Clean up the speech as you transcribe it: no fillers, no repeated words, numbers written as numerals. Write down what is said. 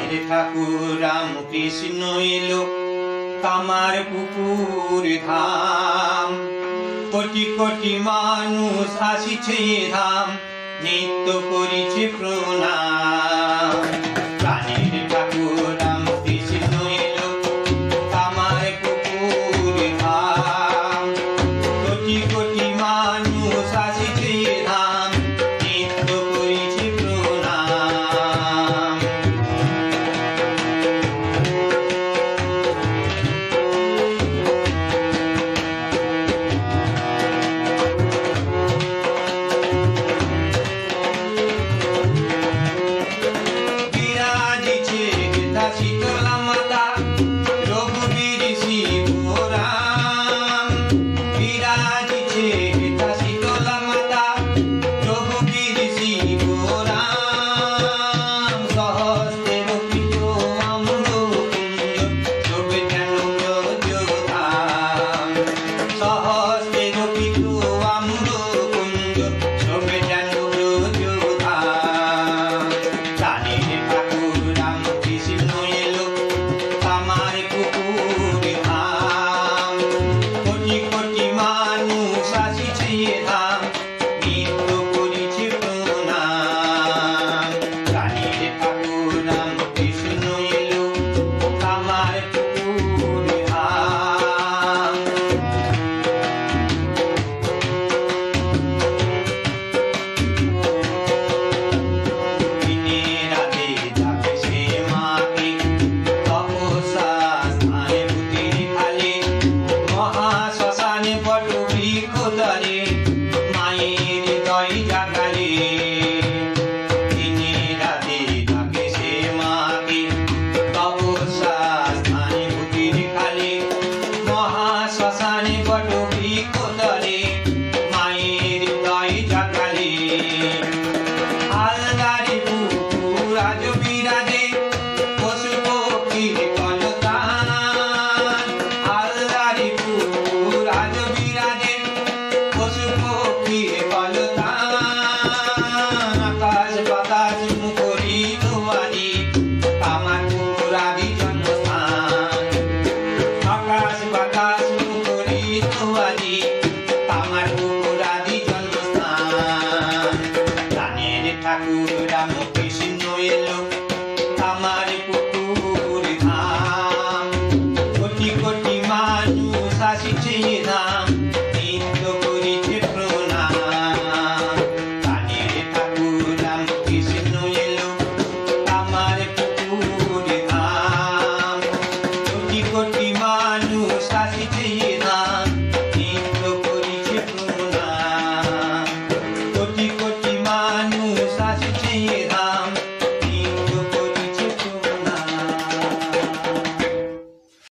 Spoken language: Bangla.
প্রাণের ঠাকুর রামকৃষ্ণ এলো কামার পুকুর ধাম। কোটি কোটি মানুষ আসিছে ধাম, নিত্য করিছে প্রণাম। প্রাণের ঠাকুর রামকৃষ্ণ এলো কামার পুকুর ধাম। কোটি কোটি মানুষ আসিছে ধাম, নিত্য করিছে প্রণাম। শীতলা মাতা রঘুবীর শিবরাম, বিরাজিছে শীতলা মাতা রঘুবীর শিবরাম। সহস্রে রক্ষিত আম্রকুঞ্জ শোভে যেন ব্রজধাম। সহস্রে রক্ষিত আম্রকুঞ্জ শোভে যেন ব্রজধাম। প্রাণের ঠাকুর রামকৃষ্ণ এলো কামার পুকুর ধাম। কোটি কোটি মানুষ আসিছে ধাম, নিত্য করিছে প্রণাম। প্রাণের ঠাকুর রামকৃষ্ণ এলো কামার পুকুর ধাম। দিনে রাতে যাবে সে মাকে তপস্যা স্থানে ভূতির খালে। মহাশ্মশানে বটবৃক্ষ তলে মায়ের হৃদয় জাগালে। দিনে রাতে যাবে সে মাকে তপস্যা স্থানে ভূতির খালে। মহাশ্মশানে বটবৃক্ষ তলে মায়ের হৃদয় জাগালে। আলদারি পুকুর আজ বিরাজে পশু পক্ষীর কলতান। আলদারি পুকুর আজ বিরাজে পশু পক্ষীর কলতান। আকাশ বাতাস মুখরিত আদি কামার পুকুর আদি জন্মস্থান। আকাশ বাতাস মুখরিত আদি কামার পুকুর আদি জন্মস্থান। প্রাণের ঠাকুর রামকৃষ্ণ এলো কামার পুকুর